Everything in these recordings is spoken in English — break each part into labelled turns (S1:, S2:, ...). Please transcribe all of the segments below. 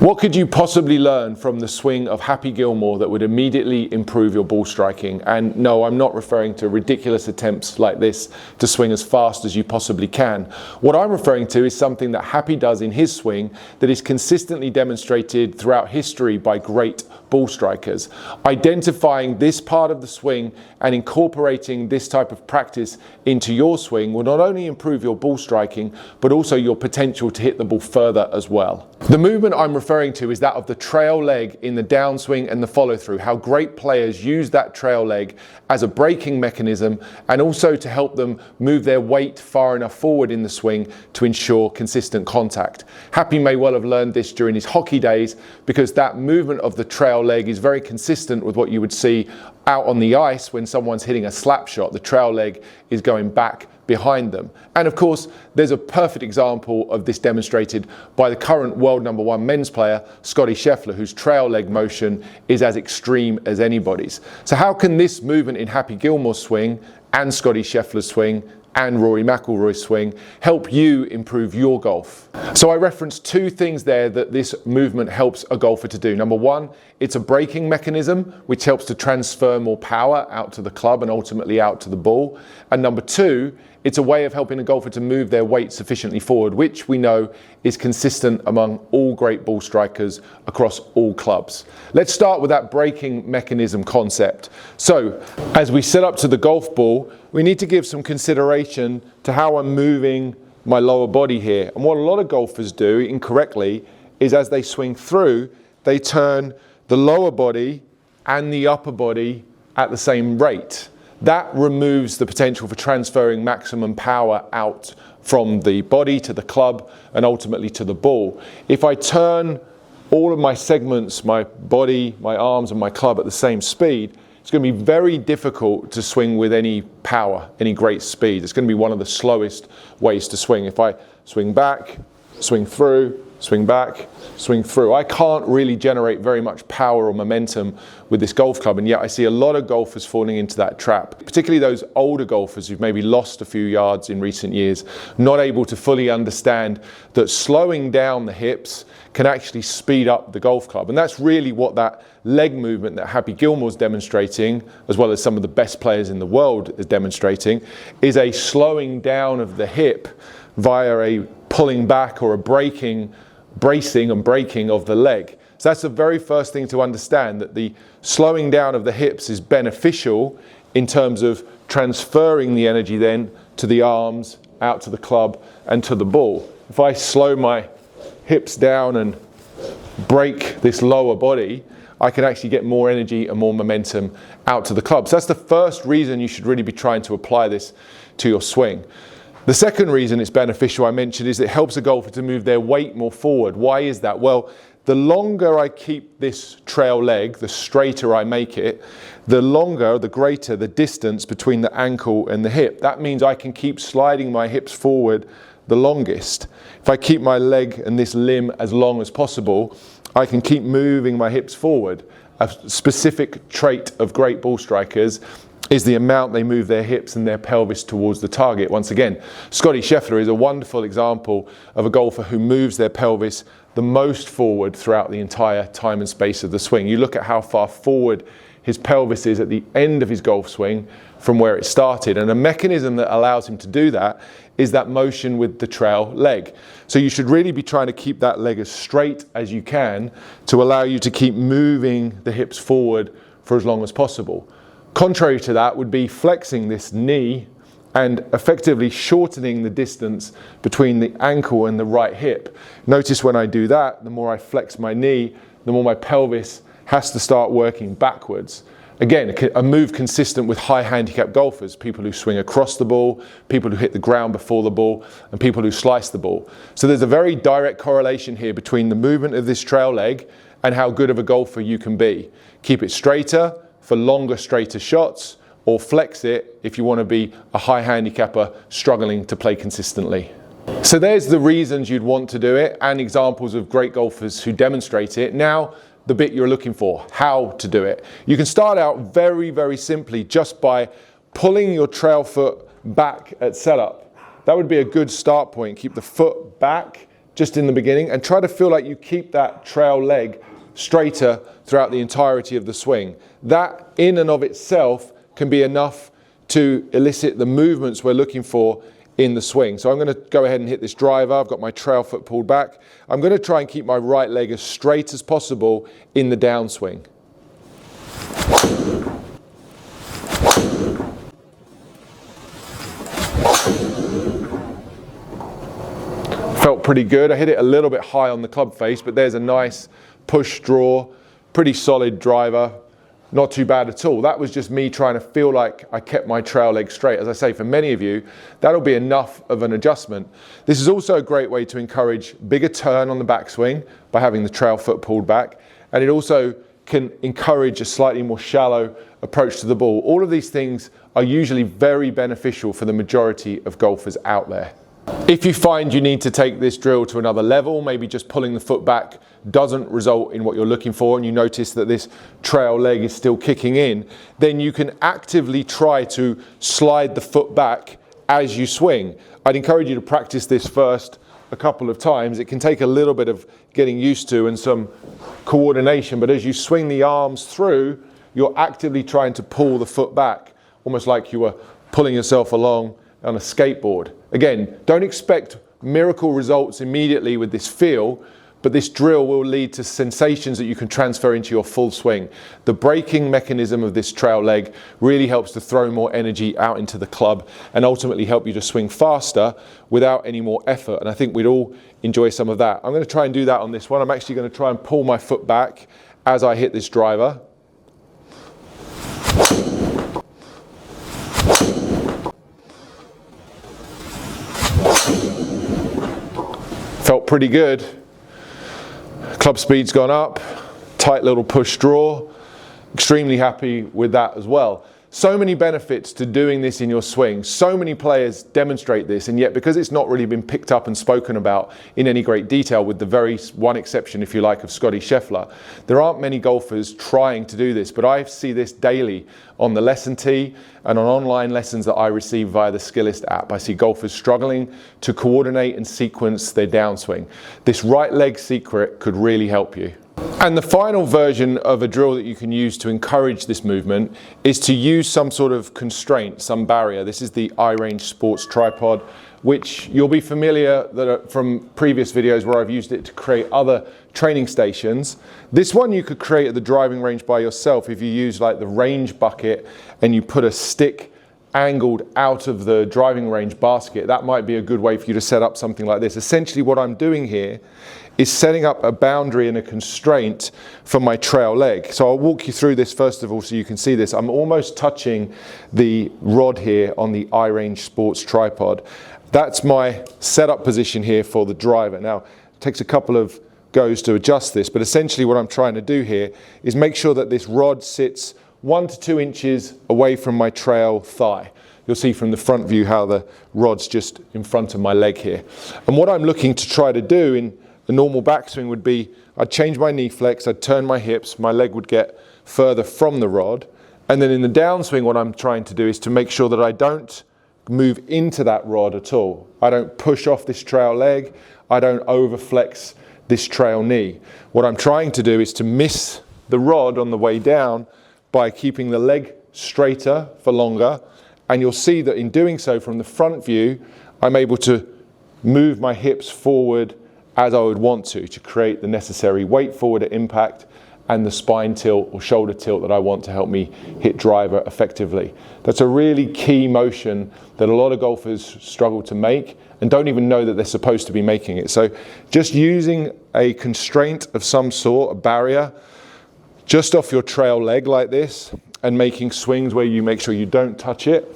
S1: What could you possibly learn from the swing of Happy Gilmore that would immediately improve your ball striking? And no, I'm not referring to ridiculous attempts like this to swing as fast as you possibly can. What I'm referring to is something that Happy does in his swing that is consistently demonstrated throughout history by great ball strikers. Identifying this part of the swing and incorporating this type of practice into your swing will not only improve your ball striking, but also your potential to hit the ball further as well. The movement I'm referring to is that of the trail leg in the downswing and the follow through, how great players use that trail leg as a braking mechanism and also to help them move their weight far enough forward in the swing to ensure consistent contact. Happy may well have learned this during his hockey days because that movement of the trail leg is very consistent with what you would see out on the ice when someone's hitting a slap shot. The trail leg is going back behind them. And of course, there's a perfect example of this demonstrated by the current world #1 men's player, Scotty Scheffler, whose trail leg motion is as extreme as anybody's. So how can this movement in Happy Gilmore's swing and Scotty Scheffler's swing and Rory McIlroy's swing help you improve your golf? So I referenced two things there that this movement helps a golfer to do. Number one, it's a braking mechanism which helps to transfer more power out to the club and ultimately out to the ball. And number two, it's a way of helping a golfer to move their weight sufficiently forward, which we know is consistent among all great ball strikers across all clubs. Let's start with that braking mechanism concept. So, as we set up to the golf ball, we need to give some consideration to how I'm moving my lower body here. And what a lot of golfers do incorrectly is as they swing through, they turn the lower body and the upper body at the same rate. That removes the potential for transferring maximum power out from the body to the club and ultimately to the ball. If I turn all of my segments, my body, my arms and my club at the same speed, it's going to be very difficult to swing with any power, any great speed. It's going to be one of the slowest ways to swing. If I swing back, swing through, swing back, swing through, I can't really generate very much power or momentum with this golf club, and yet I see a lot of golfers falling into that trap, particularly those older golfers who've maybe lost a few yards in recent years, not able to fully understand that slowing down the hips can actually speed up the golf club. And that's really what that leg movement that Happy Gilmore's demonstrating, as well as some of the best players in the world is demonstrating, is a slowing down of the hip via a pulling back or a bracing and braking of the leg. So that's the very first thing to understand, that the slowing down of the hips is beneficial in terms of transferring the energy then to the arms, out to the club and to the ball. If I slow my hips down and break this lower body, I can actually get more energy and more momentum out to the club. So that's the first reason you should really be trying to apply this to your swing. The second reason it's beneficial, I mentioned, is it helps a golfer to move their weight more forward. Why is that? Well, the longer I keep this trail leg, the straighter I make it, the longer, the greater the distance between the ankle and the hip. That means I can keep sliding my hips forward the longest. If I keep my leg and this limb as long as possible, I can keep moving my hips forward. A specific trait of great ball strikers is the amount they move their hips and their pelvis towards the target. Once again, Scotty Scheffler is a wonderful example of a golfer who moves their pelvis the most forward throughout the entire time and space of the swing. You look at how far forward his pelvis is at the end of his golf swing from where it started. And a mechanism that allows him to do that is that motion with the trail leg. So you should really be trying to keep that leg as straight as you can to allow you to keep moving the hips forward for as long as possible. Contrary to that would be flexing this knee and effectively shortening the distance between the ankle and the right hip. Notice when I do that, the more I flex my knee, the more my pelvis has to start working backwards. Again, a move consistent with high handicap golfers, people who swing across the ball, people who hit the ground before the ball, and people who slice the ball. So there's a very direct correlation here between the movement of this trail leg and how good of a golfer you can be. Keep it straighter for longer, straighter shots, or flex it if you want to be a high handicapper struggling to play consistently. So there's the reasons you'd want to do it and examples of great golfers who demonstrate it. Now, the bit you're looking for, how to do it. You can start out very, very simply just by pulling your trail foot back at setup. That would be a good start point. Keep the foot back just in the beginning, and try to feel like you keep that trail leg straighter throughout the entirety of the swing. That in and of itself can be enough to elicit the movements we're looking for in the swing. So I'm going to go ahead and hit this driver. I've got my trail foot pulled back. I'm going to try and keep my right leg as straight as possible in the downswing. Felt pretty good. I hit it a little bit high on the club face, but there's a nice push draw, pretty solid driver. Not too bad at all. That was just me trying to feel like I kept my trail leg straight. As I say, for many of you, that'll be enough of an adjustment. This is also a great way to encourage bigger turn on the backswing by having the trail foot pulled back. And it also can encourage a slightly more shallow approach to the ball. All of these things are usually very beneficial for the majority of golfers out there. If you find you need to take this drill to another level, maybe just pulling the foot back doesn't result in what you're looking for, and you notice that this trail leg is still kicking in, then you can actively try to slide the foot back as you swing. I'd encourage you to practice this first a couple of times. It can take a little bit of getting used to and some coordination, but as you swing the arms through, you're actively trying to pull the foot back, almost like you were pulling yourself along on a skateboard. Again, don't expect miracle results immediately with this feel, but this drill will lead to sensations that you can transfer into your full swing. The braking mechanism of this trail leg really helps to throw more energy out into the club and ultimately help you to swing faster without any more effort. And I think we'd all enjoy some of that. I'm going to try and do that on this one. I'm actually going to try and pull my foot back as I hit this driver. Felt pretty good. Club speed's gone up, tight little push draw. Extremely happy with that as well. So many benefits to doing this in your swing. So many players demonstrate this, and yet because it's not really been picked up and spoken about in any great detail, with the very one exception, if you like, of Scotty Scheffler, there aren't many golfers trying to do this, but I see this daily on the lesson tee and on online lessons that I receive via the Skillist app. I see golfers struggling to coordinate and sequence their downswing. This right leg secret could really help you. And the final version of a drill that you can use to encourage this movement is to use some sort of constraint, some barrier. This is the iRange Sports Tripod, which you'll be familiar from previous videos where I've used it to create other training stations. This one you could create at the driving range by yourself if you use like the range bucket and you put a stick angled out of the driving range basket. That might be a good way for you to set up something like this. Essentially what I'm doing here is setting up a boundary and a constraint for my trail leg. So I'll walk you through this first of all so you can see this. I'm almost touching the rod here on the iRange Sports Tripod. That's my setup position here for the driver. Now, it takes a couple of goes to adjust this, but essentially what I'm trying to do here is make sure that this rod sits 1 to 2 inches away from my trail thigh. You'll see from the front view how the rod's just in front of my leg here. And what I'm looking to try to do in the normal backswing would be, I'd change my knee flex, I'd turn my hips, my leg would get further from the rod. And then in the downswing, what I'm trying to do is to make sure that I don't move into that rod at all. I don't push off this trail leg. I don't overflex this trail knee. What I'm trying to do is to miss the rod on the way down by keeping the leg straighter for longer. And you'll see that in doing so from the front view, I'm able to move my hips forward as I would want to create the necessary weight forward at impact and the spine tilt or shoulder tilt that I want to help me hit driver effectively. That's a really key motion that a lot of golfers struggle to make and don't even know that they're supposed to be making it. So just using a constraint of some sort, a barrier, just off your trail leg like this, and making swings where you make sure you don't touch it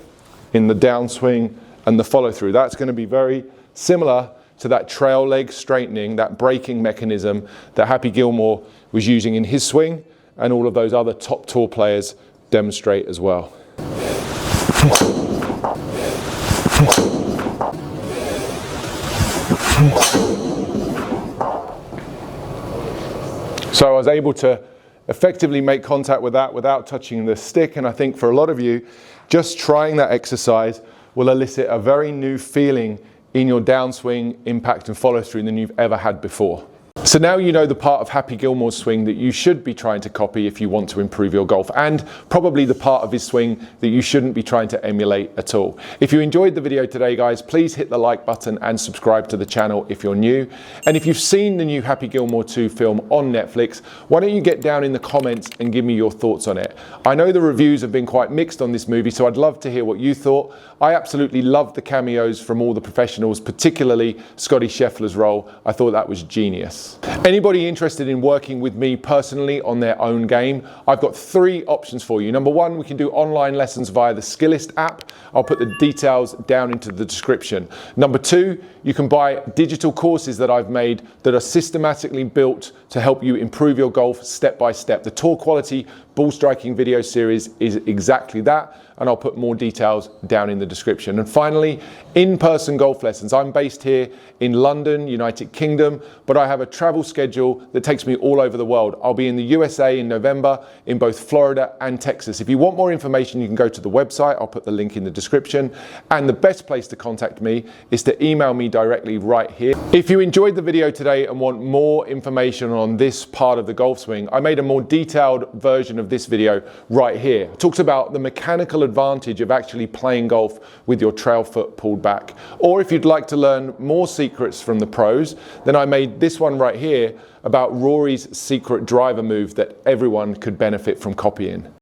S1: in the downswing and the follow through. That's going to be very similar to that trail leg straightening, that braking mechanism that Happy Gilmore was using in his swing, and all of those other top tour players demonstrate as well. So I was able to effectively make contact with that without touching the stick, and I think for a lot of you, just trying that exercise will elicit a very new feeling in your downswing, impact and follow through than you've ever had before. So now you know the part of Happy Gilmore's swing that you should be trying to copy if you want to improve your golf, and probably the part of his swing that you shouldn't be trying to emulate at all. If you enjoyed the video today, guys, please hit the like button and subscribe to the channel if you're new. And if you've seen the new Happy Gilmore 2 film on Netflix, why don't you get down in the comments and give me your thoughts on it? I know the reviews have been quite mixed on this movie, so I'd love to hear what you thought. I absolutely loved the cameos from all the professionals, particularly Scotty Scheffler's role. I thought that was genius. Anybody interested in working with me personally on their own game, I've got 3 options for you. Number 1, we can do online lessons via the Skillist app. I'll put the details down into the description. Number 2, you can buy digital courses that I've made that are systematically built to help you improve your golf step by step. The Tour Quality Ball Striking video series is exactly that, and I'll put more details down in the description. And finally, in-person golf lessons. I'm based here in London, United Kingdom, but I have a travel schedule that takes me all over the world. I'll be in the USA in November, in both Florida and Texas. If you want more information, you can go to the website. I'll put the link in the description. And the best place to contact me is to email me directly right here. If you enjoyed the video today and want more information on this part of the golf swing, I made a more detailed version of this video right here. It talks about the mechanical advantage of actually playing golf with your trail foot pulled back. Or if you'd like to learn more secrets from the pros, then I made this one right here about Rory's secret driver move that everyone could benefit from copying.